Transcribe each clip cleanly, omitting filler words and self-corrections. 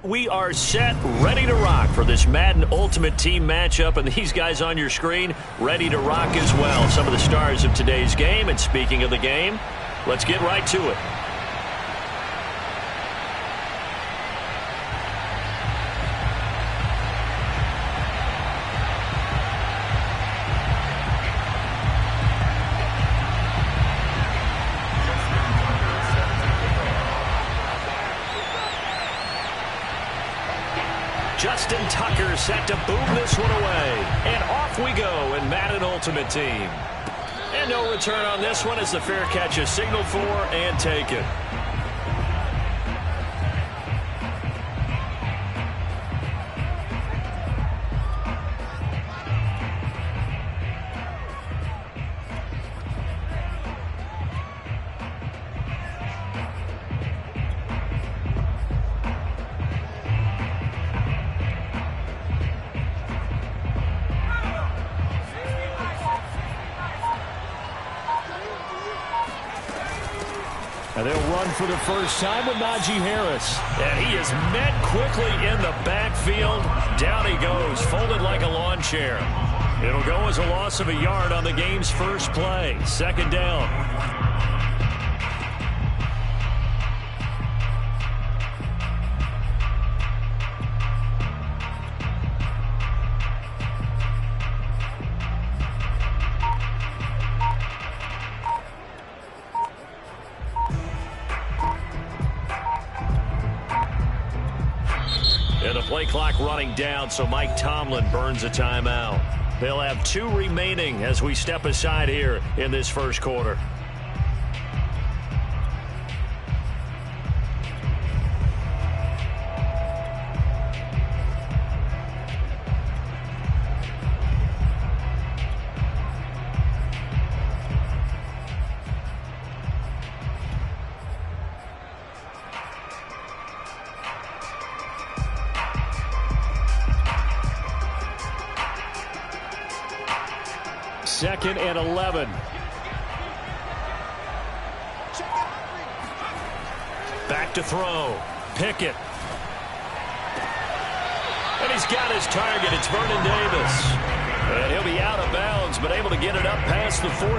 we are set, ready to rock for this Madden Ultimate Team matchup, and these guys on your screen ready to rock as well. Some of the stars of today's game, and speaking of the game, let's get right to it. Justin Tucker set to boom this one away. And off we go in Madden Ultimate Team. And no return on this one as the fair catch is signaled for and taken. And they'll run for the first time with Najee Harris. And he is met quickly in the backfield. Down he goes, folded like a lawn chair. It'll go as a loss of a yard on the game's first play. Second down. And the play clock running down, so Mike Tomlin burns a timeout. They'll have 2 remaining as we step aside here in this first quarter. Second and 11. Back to throw. Pickett. And he's got his target. It's Vernon Davis. And he'll be out of bounds, but able to get it up past the 45.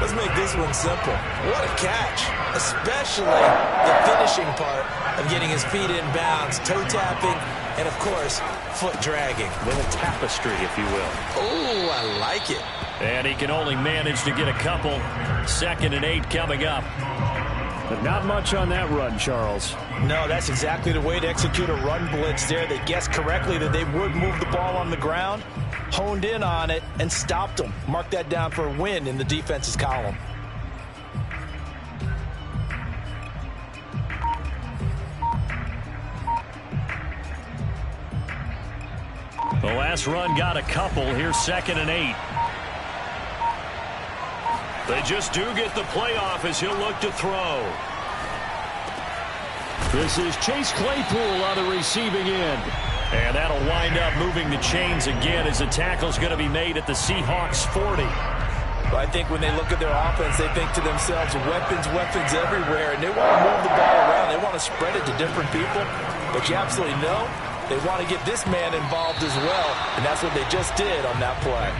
Let's make this one simple. What a catch. Especially the finishing part of getting his feet in bounds, toe tapping, and of course, foot dragging. With a tapestry, if you will. Oh, I like it. And he can only manage to get a couple. Second and 8 coming up. But not much on that run, Charles. No, that's exactly the way to execute a run blitz there. They guessed correctly that they would move the ball on the ground, honed in on it, and stopped them. Mark that down for a win in the defense's column. The last run got a couple. Here's second and 8. They just do get the playoff as he'll look to throw. This is Chase Claypool on the receiving end. And that'll wind up moving the chains again as the tackle's going to be made at the Seahawks 40. Well, I think when they look at their offense, they think to themselves, weapons, weapons everywhere, and they want to move the ball around. They want to spread it to different people. But you absolutely know they want to get this man involved as well, and that's what they just did on that play.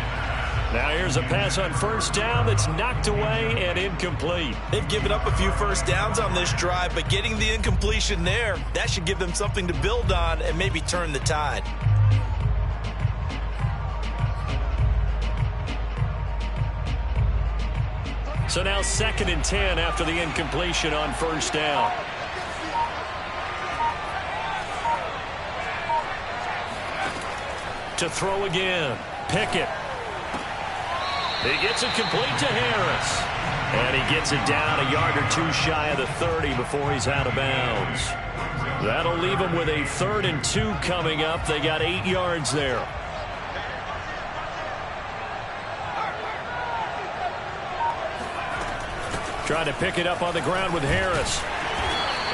Now here's a pass on first down that's knocked away and incomplete. They've given up a few first downs on this drive, but getting the incompletion there, that should give them something to build on and maybe turn the tide. So now second and 10 after the incompletion on first down. To throw again. Pickett. He gets it complete to Harris. And he gets it down a yard or 2 shy of the 30 before he's out of bounds. That'll leave him with a 3rd and 2 coming up. They got 8 yards there. Trying to pick it up on the ground with Harris.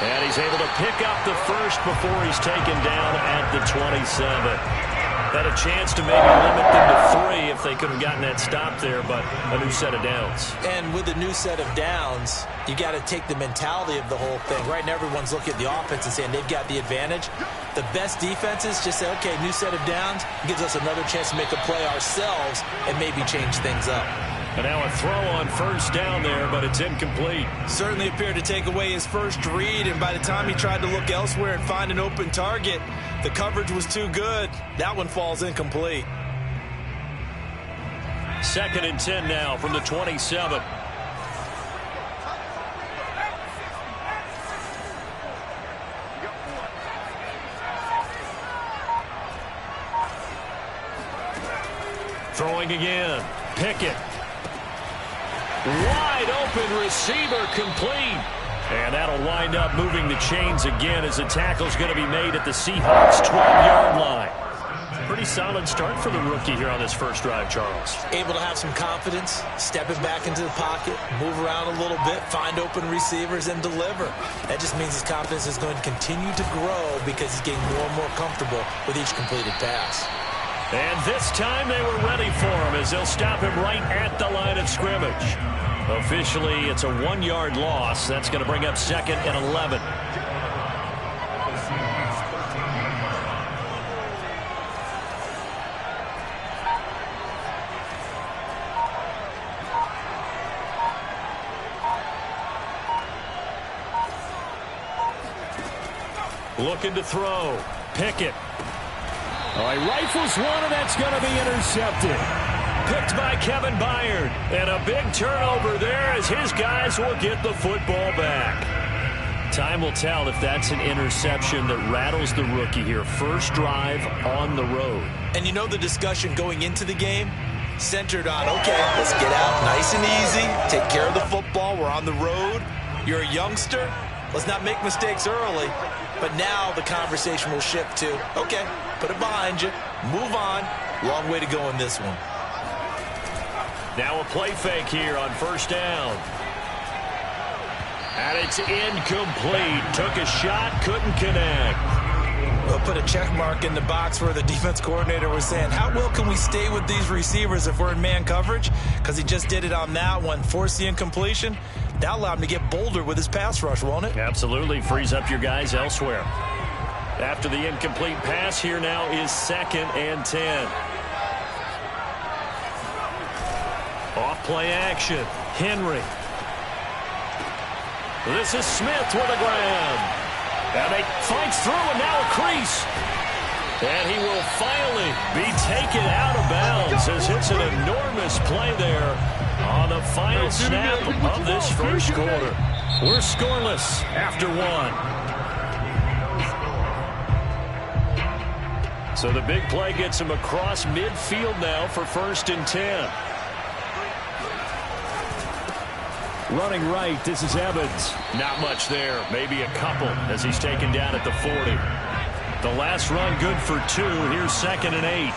And he's able to pick up the first before he's taken down at the 27. Had a chance to maybe limit them to 3 if they could have gotten that stop there, but a new set of downs. And with a new set of downs, you got to take the mentality of the whole thing. Right now, everyone's looking at the offense and saying they've got the advantage. The best defenses just say, okay, new set of downs gives us another chance to make a play ourselves and maybe change things up. And now a throw on first down there, but it's incomplete. Certainly appeared to take away his first read, and by the time he tried to look elsewhere and find an open target, the coverage was too good. That one falls incomplete. 2nd and 10 now from the 27. Throwing again. Pickett. Wide open receiver, complete. And that'll wind up moving the chains again as the tackle's going to be made at the Seahawks' 12-yard line. Pretty solid start for the rookie here on this first drive, Charles. Able to have some confidence, stepping back into the pocket, move around a little bit, find open receivers, and deliver. That just means his confidence is going to continue to grow because he's getting more and more comfortable with each completed pass. And this time they were ready for him as they'll stop him right at the line of scrimmage. Officially, it's a 1-yard loss. That's going to bring up 2nd and 11. Looking to throw. Pickett. He rifles one, and that's going to be intercepted. Picked by Kevin Byard. And a big turnover there as his guys will get the football back. Time will tell if that's an interception that rattles the rookie here. First drive on the road. And you know the discussion going into the game? Centered on, okay, let's get out nice and easy, take care of the football, we're on the road. You're a youngster, let's not make mistakes early. But now the conversation will shift to, okay, put it behind you, move on. Long way to go in this one. Now a play fake here on first down. And it's incomplete. Took a shot, couldn't connect. We'll put a check mark in the box where the defense coordinator was saying, how well can we stay with these receivers if we're in man coverage? Because he just did it on that one, forced the incompletion. That allowed him to get bolder with his pass rush, won't it? Absolutely. Frees up your guys elsewhere. After the incomplete pass, here now is 2nd and 10. Off play action. Henry. This is Smith with a grab. And they fight through, and now a crease. And he will finally be taken out of bounds as it's an enormous play there on the final snap of this first quarter. We're scoreless after 1. So the big play gets him across midfield now for 1st and 10. Running right, this is Evans. Not much there, maybe a couple as he's taken down at the 40. The last run good for 2. Here's 2nd and 8.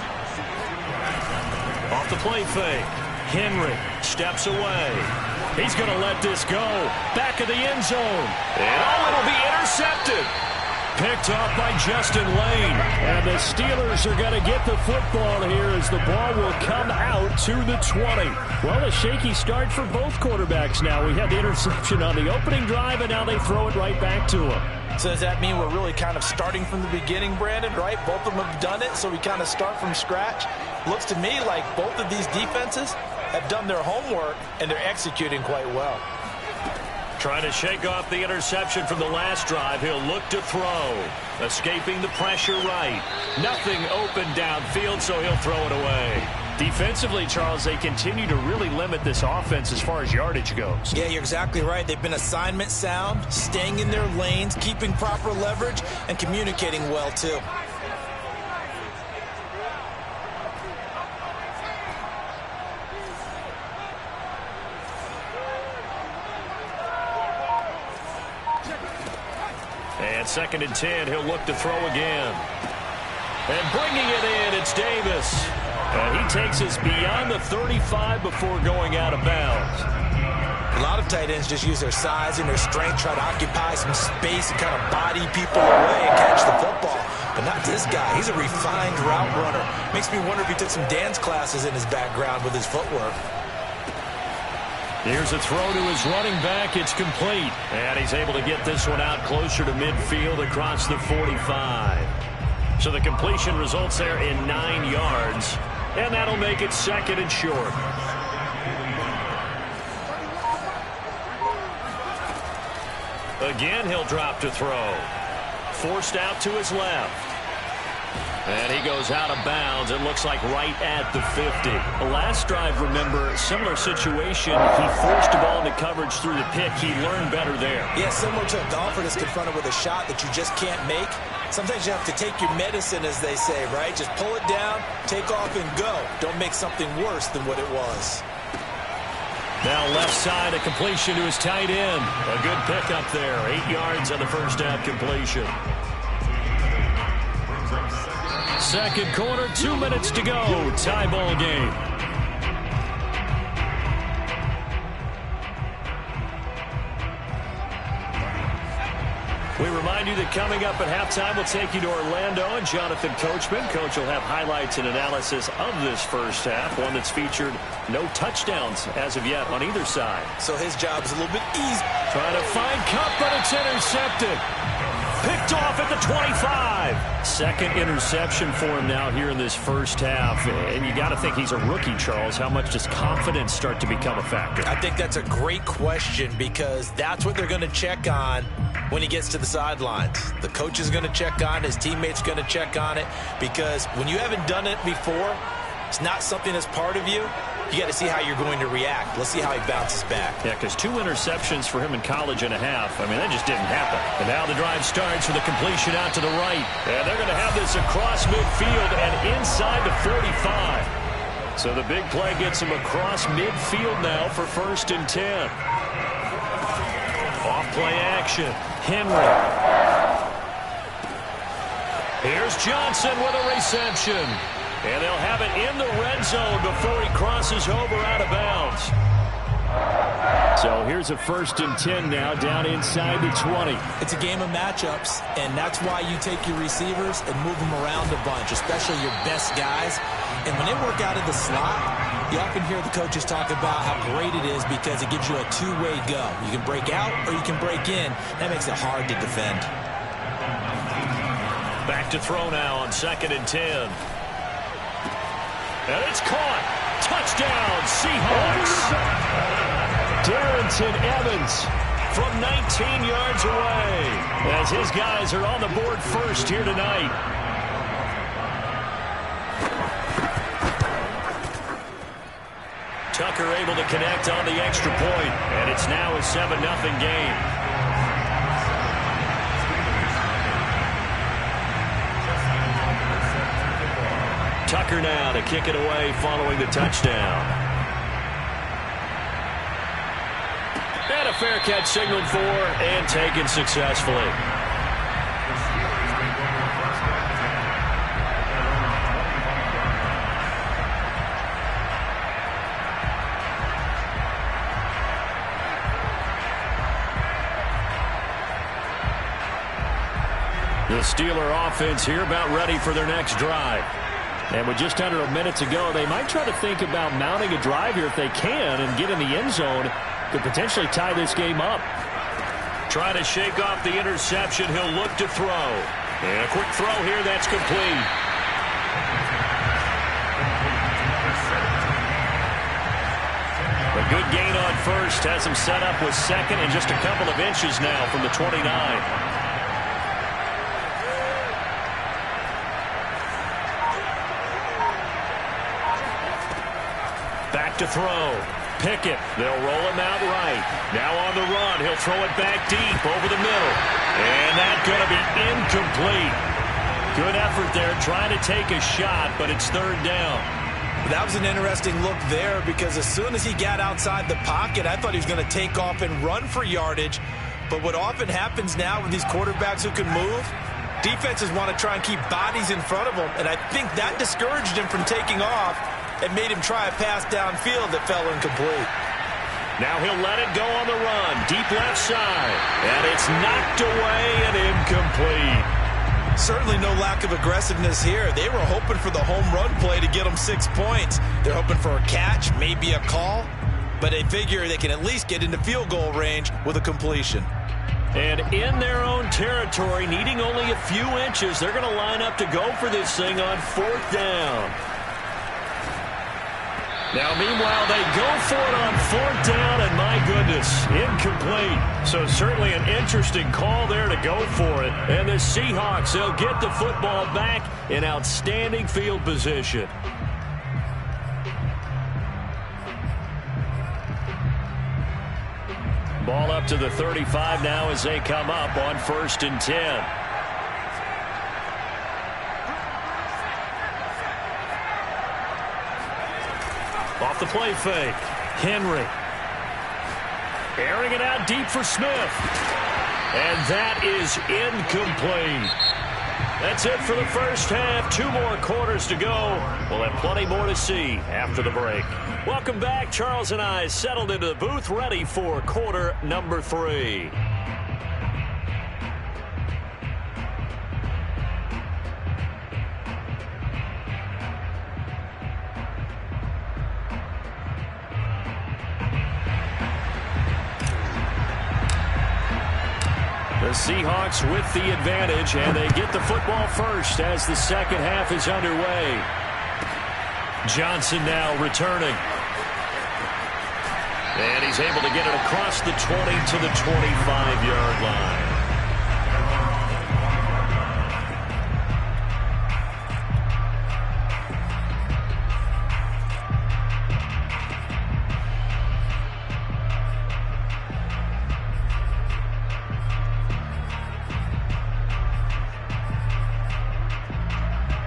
Off the play fake. Henry steps away. He's going to let this go. Back of the end zone. And it'll be intercepted. Picked off by Justin Lane. And the Steelers are going to get the football here as the ball will come out to the 20. Well, a shaky start for both quarterbacks now. We had the interception on the opening drive, and now they throw it right back to him. So does that mean we're really kind of starting from the beginning, Brandon, right? Both of them have done it, so we kind of start from scratch. Looks to me like both of these defenses have done their homework, and they're executing quite well. Trying to shake off the interception from the last drive. He'll look to throw. Escaping the pressure right. Nothing open downfield, so he'll throw it away. Defensively, Charles, they continue to really limit this offense as far as yardage goes. Yeah, you're exactly right. They've been assignment sound, staying in their lanes, keeping proper leverage, and communicating well, too. And 2nd and 10, he'll look to throw again. And bringing it in, it's Davis. And he takes us beyond the 35 before going out of bounds. lot of tight ends just use their size and their strength, try to occupy some space and kind of body people away and catch the football. But not this guy. He's a refined route runner. Makes me wonder if he took some dance classes in his background with his footwork. Here's a throw to his running back. It's complete. And he's able to get this one out closer to midfield across the 45. So the completion results there in 9 yards. And that'll make it 2nd and short. Again, he'll drop to throw. Forced out to his left. And he goes out of bounds. It looks like right at the 50. The last drive, remember, similar situation. He forced the ball into coverage through the pick. He learned better there. Yeah, similar to a golfer that's confronted with a shot that you just can't make. Sometimes you have to take your medicine, as they say, right? Just pull it down, take off, and go. Don't make something worse than what it was. Now left side, a completion to his tight end. A good pickup there. 8 yards on the first half completion. Second quarter, 2 minutes to go. Tie ball game. We remind you that coming up at halftime, we'll take you to Orlando and Jonathan Coachman. Coach will have highlights and analysis of this first half, one that's featured no touchdowns as of yet on either side. So his job's a little bit easy. Trying to find Kupp, but it's intercepted. Picked off at the 25. Second interception for him now here in this first half. And you got to think he's a rookie, Charles. How much does confidence start to become a factor? I think that's a great question because that's what they're going to check on when he gets to the sidelines. The coach is going to check on it. His teammates going to check on it because when you haven't done it before, it's not something that's part of you. You got to see how you're going to react. Let's see how he bounces back. Yeah, because 2 interceptions for him in college and a half. I mean, that just didn't happen. And now the drive starts with a completion out to the right. And they're going to have this across midfield and inside the 45. So the big play gets him across midfield now for 1st and 10. Off play action. Henry. Here's Johnson with a reception. And they'll have it in the red zone before he crosses over out of bounds. So here's a 1st and 10 now down inside the 20. It's a game of matchups, and that's why you take your receivers and move them around a bunch, especially your best guys. And when they work out of the slot, you often hear the coaches talk about how great it is because it gives you a two-way go. You can break out or you can break in. That makes it hard to defend. Back to throw now on 2nd and 10. And it's caught. Touchdown, Seahawks. Darrynton Evans from 19 yards away as his guys are on the board first here tonight. Tucker able to connect on the extra point, and it's now a 7-0 game. Tucker now to kick it away following the touchdown. And a fair catch signaled for and taken successfully. The Steeler offense here about ready for their next drive. And with just under a minute to go, they might try to think about mounting a drive here if they can and get in the end zone. Could potentially tie this game up. Trying to shake off the interception. He'll look to throw. And a quick throw here. That's complete. A good gain on first. Has him set up with 2nd and just a couple of inches now from the 29. Back to throw. Pickett. They'll roll him out right. Now on the run. He'll throw it back deep over the middle. And that's going to be incomplete. Good effort there trying to take a shot, but it's 3rd down. That was an interesting look there because as soon as he got outside the pocket, I thought he was going to take off and run for yardage. But what often happens now with these quarterbacks who can move, defenses want to try and keep bodies in front of them. And I think that discouraged him from taking off and made him try a pass downfield that fell incomplete. Now he'll let it go on the run. Deep left side. And it's knocked away and incomplete. Certainly no lack of aggressiveness here. They were hoping for the home run play to get them 6 points. They're hoping for a catch, maybe a call. But they figure they can at least get into field goal range with a completion. And in their own territory, needing only a few inches, they're going to line up to go for this thing on 4th down. Now, meanwhile, they go for it on 4th down, and my goodness, incomplete. So certainly an interesting call there to go for it. And the Seahawks, they'll get the football back in outstanding field position. Ball up to the 35 now as they come up on 1st and 10. Off the play fake. Henry. Airing it out deep for Smith. And that is incomplete. That's it for the first half. 2 more quarters to go. We'll have plenty more to see after the break. Welcome back. Charles and I settled into the booth, ready for quarter number 3. The Seahawks with the advantage, and they get the football first as the second half is underway. Johnson now returning. And he's able to get it across the 20 to the 25-yard line.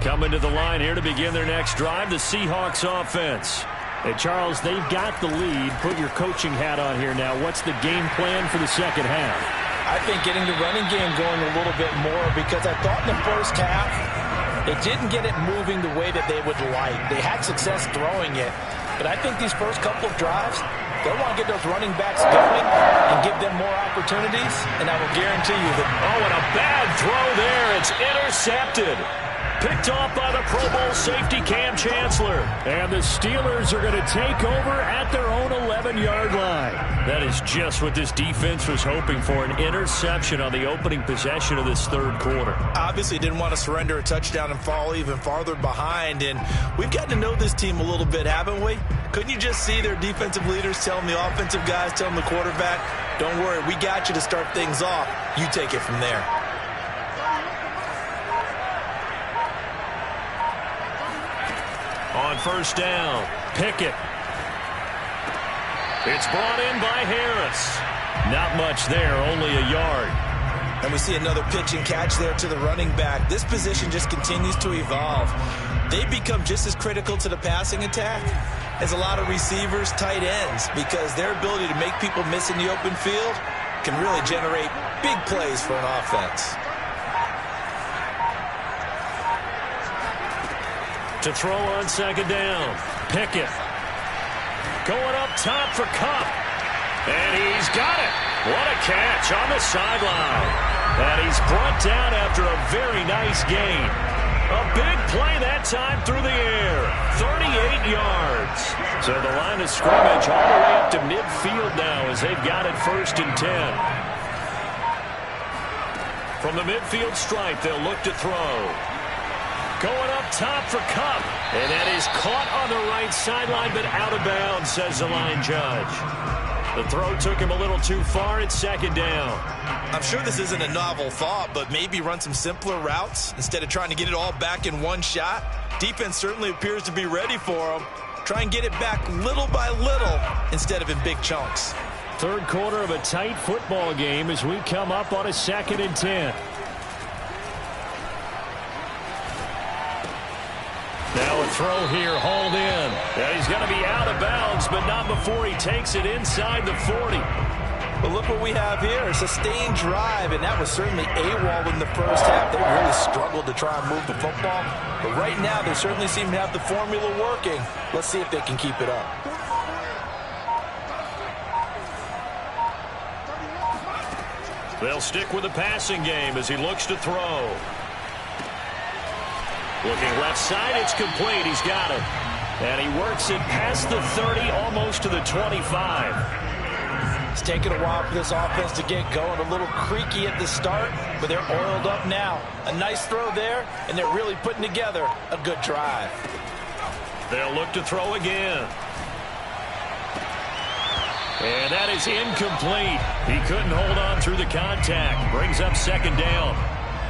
Coming to the line here to begin their next drive, the Seahawks offense. Hey, Charles, they've got the lead. Put your coaching hat on here now. What's the game plan for the second half? I think getting the running game going a little bit more, because I thought in the first half they didn't get it moving the way that they would like. They had success throwing it, but I think these first couple of drives, they want to get those running backs going and give them more opportunities, and I will guarantee you that... Oh, and a bad throw there. It's intercepted. Picked off by the Pro Bowl safety Cam Chancellor. And the Steelers are going to take over at their own 11-yard line. That is just what this defense was hoping for, an interception on the opening possession of this third quarter. Obviously didn't want to surrender a touchdown and fall even farther behind. And we've gotten to know this team a little bit, haven't we? Couldn't you just see their defensive leaders telling the offensive guys, telling the quarterback, don't worry, we got you to start things off. You take it from there. On first down, Pickett. It's brought in by Harris. Not much there, only a yard. And we see another pitch and catch there to the running back. This position just continues to evolve. They become just as critical to the passing attack as a lot of receivers, tight ends, because their ability to make people miss in the open field can really generate big plays for an offense. To throw on second down, Pickett. Going up top for Kupp. And he's got it. What a catch on the sideline. And he's brought down after a very nice gain. A big play that time through the air. 38 yards. So the line of scrimmage all the way up to midfield now as they've got it 1st and 10. From the midfield stripe, they'll look to throw. Going up top for Kupp. And that is caught on the right sideline, but out of bounds, says the line judge. The throw took him a little too far. It's second down. I'm sure this isn't a novel thought, but maybe run some simpler routes instead of trying to get it all back in one shot. Defense certainly appears to be ready for them. Try and get it back little by little instead of in big chunks. Third quarter of a tight football game as we come up on a 2nd and 10. Now a throw here, hauled in. Yeah, he's going to be out of bounds, but not before he takes it inside the 40. But look what we have here, a sustained drive, and that was certainly AWOL in the first half. They really struggled to try and move the football. But right now, they certainly seem to have the formula working. Let's see if they can keep it up. They'll stick with the passing game as he looks to throw. Looking left side, it's complete. He's got it. And he works it past the 30, almost to the 25. It's taken a while for this offense to get going. A little creaky at the start, but they're oiled up now. A nice throw there, and they're really putting together a good drive. They'll look to throw again. And that is incomplete. He couldn't hold on through the contact. Brings up second down.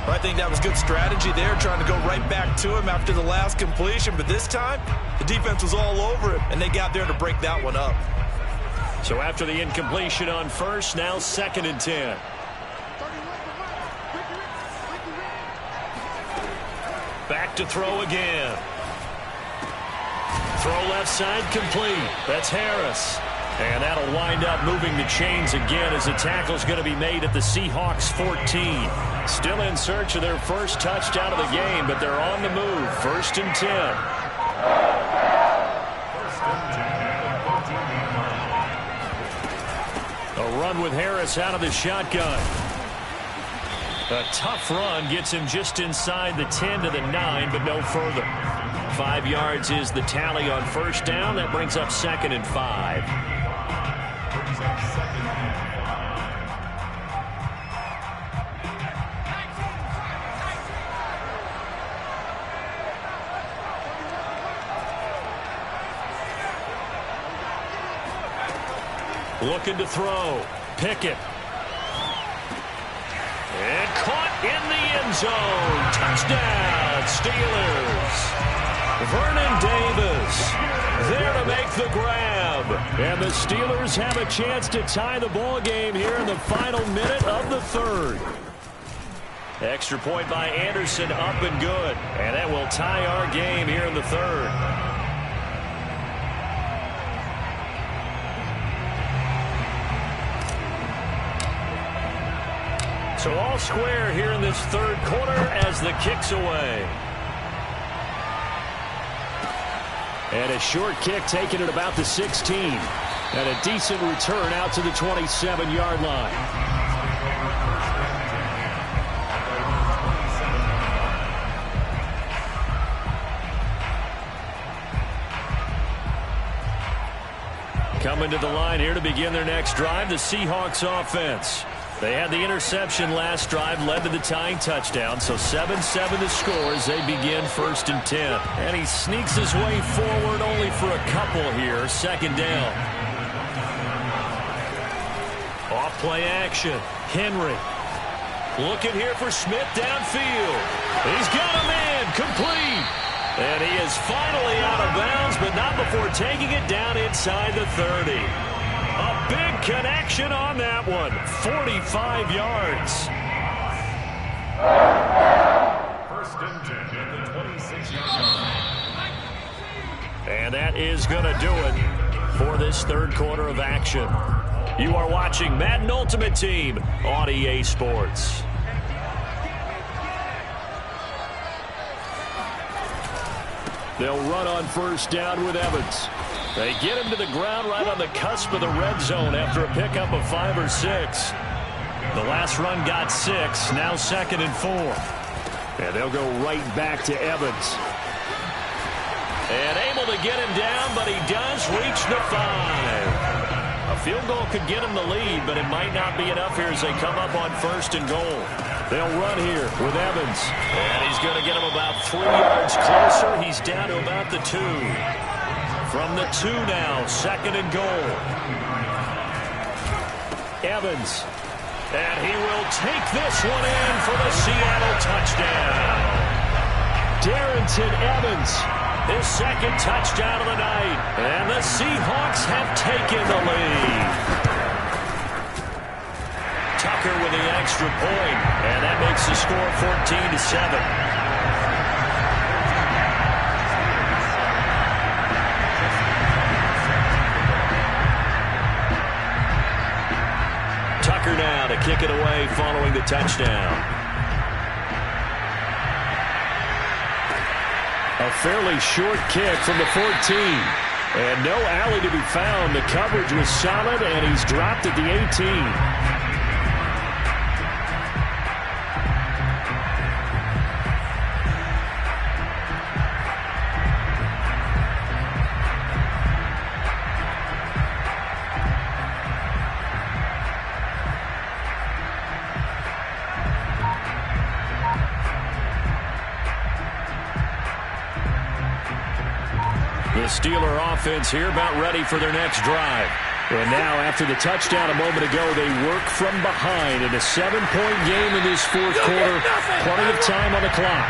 I think that was good strategy there, trying to go right back to him after the last completion. But this time, the defense was all over him, and they got there to break that one up. So after the incompletion on first, now 2nd and 10. Back to throw again. Throw left side complete. That's Harris. And that'll wind up moving the chains again as the tackle's going to be made at the Seahawks 14. Still in search of their first touchdown of the game, but they're on the move. 1st and 10. A run with Harris out of the shotgun. A tough run gets him just inside the 10 to the 9, but no further. 5 yards is the tally on first down. That brings up 2nd and 5. Looking to throw. Pickett. And caught in the end zone. Touchdown, Steelers. Vernon Davis there to make the grab. And the Steelers have a chance to tie the ball game here in the final minute of the 3rd. Extra point by Anderson, up and good. And that will tie our game here in the 3rd. So all square here in this 3rd quarter as the kick's away. And a short kick taken at about the 16. And a decent return out to the 27-yard line. Coming to the line here to begin their next drive, the Seahawks offense. They had the interception last drive, led to the tying touchdown, so 7-7 the score as they begin 1st and 10. And he sneaks his way forward only for a couple here, 2nd down. Off play action, Henry. Looking here for Smith downfield. He's got a man, complete. And he is finally out of bounds, but not before taking it down inside the 30. A big connection on that one. 45 yards. 1st and 10 at the 26-yard line. And that is going to do it for this 3rd quarter of action. You are watching Madden Ultimate Team on EA Sports. They'll run on first down with Evans. They get him to the ground right on the cusp of the red zone after a pickup of 5 or 6. The last run got 6, now 2nd and 4. And they'll go right back to Evans. And able to get him down, but he does reach the 5. A field goal could get him the lead, but it might not be enough here as they come up on 1st and goal. They'll run here with Evans. And he's going to get him about 3 yards closer. He's down to about the 2. From the 2 now, 2nd and goal. Evans. And he will take this one in for the Seattle touchdown. Darrynton Evans, his 2nd touchdown of the night. And the Seahawks have taken the lead. Tucker with the extra point. And that makes the score 14-7. Now to kick it away following the touchdown. A fairly short kick from the 14. And no alley to be found. The coverage was solid, and he's dropped at the 18. Steeler offense here about ready for their next drive. And now, after the touchdown a moment ago, they work from behind in a 7-point game in this fourth quarter. Plenty of time on the clock.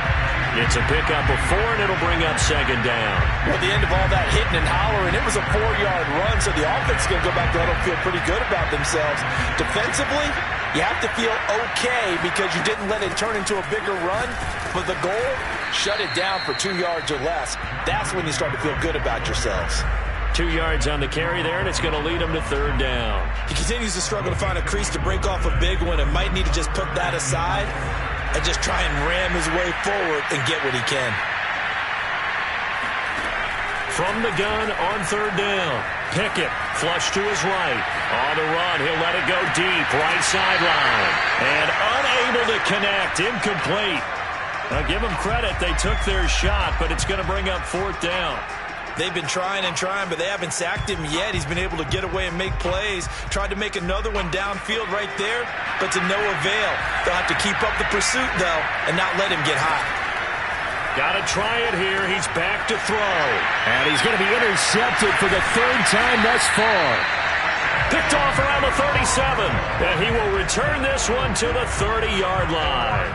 It's a pickup of 4, and it'll bring up second down. Well, the end of all that hitting and hollering, it was a 4-yard run, so the offense is going to go back to let them feel pretty good about themselves. Defensively, you have to feel okay because you didn't let it turn into a bigger run. But the goal, shut it down for 2 yards or less. That's when you start to feel good about yourselves. 2 yards on the carry there, and it's going to lead him to third down. He continues to struggle to find a crease to break off a big one and might need to just put that aside and just try and ram his way forward and get what he can. From the gun on third down, Pickett flush to his right. On the run, he'll let it go deep, right sideline. And unable to connect, incomplete. Now give them credit, they took their shot, but it's going to bring up fourth down. They've been trying and trying, but they haven't sacked him yet. He's been able to get away and make plays. Tried to make another one downfield right there, but to no avail. They'll have to keep up the pursuit, though, and not let him get hot. Got to try it here. He's back to throw. And he's going to be intercepted for the third time thus far. Picked off around the 37. And he will return this one to the 30-yard line.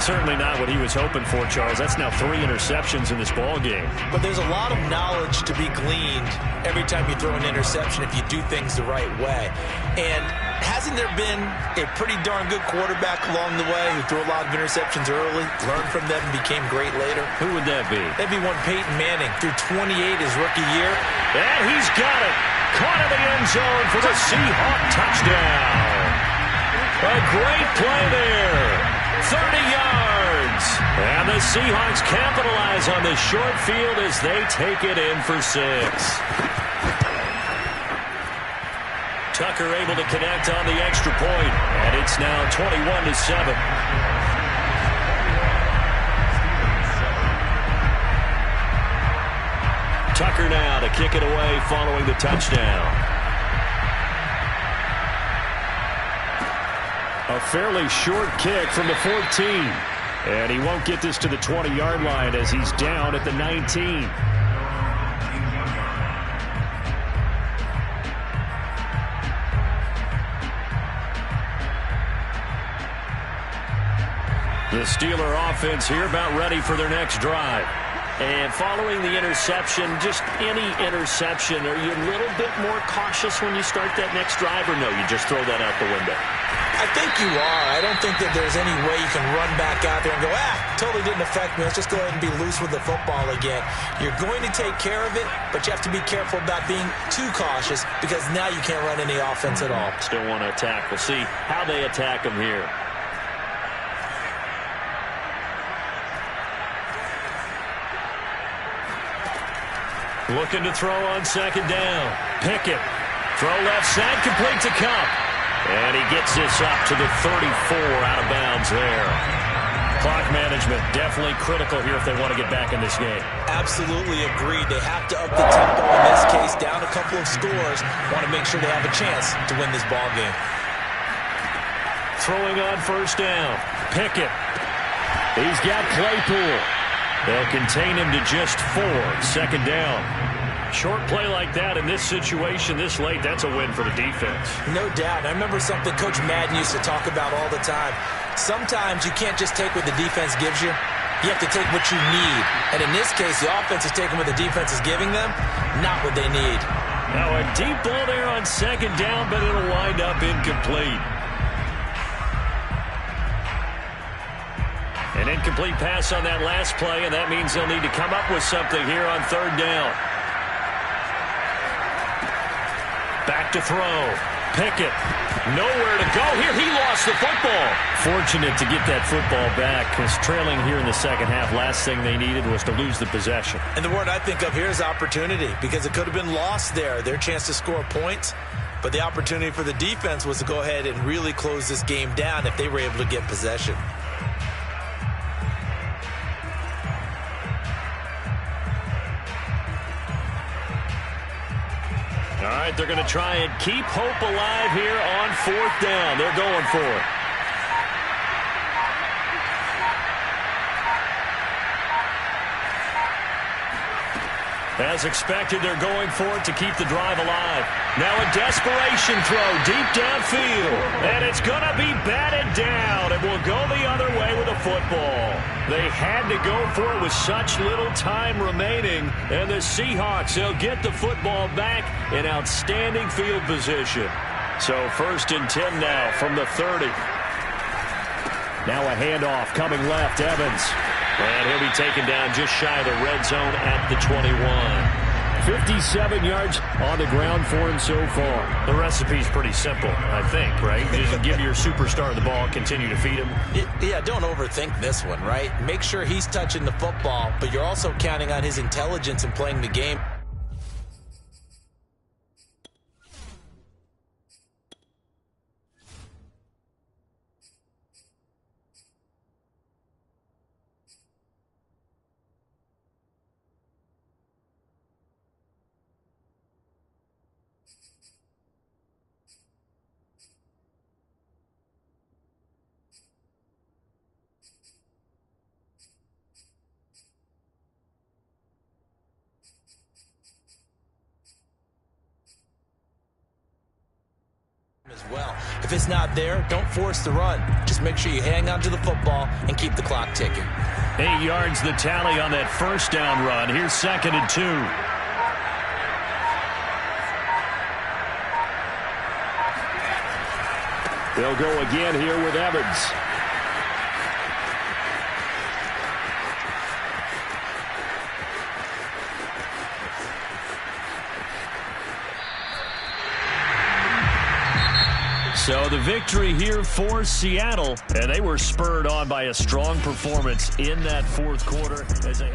Certainly not what he was hoping for, Charles. That's now 3 interceptions in this ball game. But there's a lot of knowledge to be gleaned every time you throw an interception if you do things the right way. And hasn't there been a pretty darn good quarterback along the way who threw a lot of interceptions early, learned from them, and became great later? Who would that be? That'd be one Peyton Manning, threw 28 his rookie year. And he's got it. Caught in the end zone for the Seahawk touchdown. A great play there. 30 yards. And the Seahawks capitalize on the short field as they take it in for 6. Tucker able to connect on the extra point, and it's now 21-7. Tucker now to kick it away following the touchdown. A fairly short kick from the 14. And he won't get this to the 20-yard line as he's down at the 19. The Steeler offense here about ready for their next drive. And following the interception, just any interception, are you a little bit more cautious when you start that next drive, or no, you just throw that out the window? I think you are. I don't think that there's any way you can run back out there and go, totally didn't affect me. Let's just go ahead and be loose with the football again. You're going to take care of it, but you have to be careful about being too cautious because now you can't run any offense at all. Still want to attack. We'll see how they attack them here. Looking to throw on second down. Pickett. Throw left side, complete to Kupp. And he gets this up to the 34, out of bounds there. Clock management definitely critical here if they want to get back in this game. Absolutely agreed. They have to up the tempo in this case, down a couple of scores. Want to make sure they have a chance to win this ball game. Throwing on first down. Pickett. He's got Claypool. They'll contain him to just 4. Second down. Short play like that in this situation this late, that's a win for the defense. No doubt. I remember something Coach Madden used to talk about all the time. Sometimes you can't just take what the defense gives you. You have to take what you need. And in this case, the offense is taking what the defense is giving them, not what they need. Now a deep ball there on second down, but it'll wind up incomplete. An incomplete pass on that last play, and that means they'll need to come up with something here on third down. Back to throw. Pickett. Nowhere to go here. He lost the football. Fortunate to get that football back, because trailing here in the second half, last thing they needed was to lose the possession. And the word I think of here is opportunity, because it could have been lost there, their chance to score points. But the opportunity for the defense was to go ahead and really close this game down if they were able to get possession. All right, they're going to try and keep hope alive here on fourth down. They're going for it. As expected, they're going for it to keep the drive alive. Now a desperation throw deep downfield. And it's going to be batted down. It will go the other way with a football. They had to go for it with such little time remaining. And the Seahawks, they'll get the football back in outstanding field position. So 1st and 10 now from the 30. Now a handoff coming left, Evans. And he'll be taken down just shy of the red zone at the 21. 57 yards on the ground for him so far. The recipe's pretty simple, I think, right? Just give your superstar the ball, continue to feed him. Yeah, don't overthink this one, right? Make sure he's touching the football, but you're also counting on his intelligence in playing the game. As well. If it's not there, don't force the run. Just make sure you hang on to the football and keep the clock ticking. 8 yards the tally on that first down run. Here's 2nd and 2. They'll go again here with Evans. So the victory here for Seattle, and they were spurred on by a strong performance in that fourth quarter as they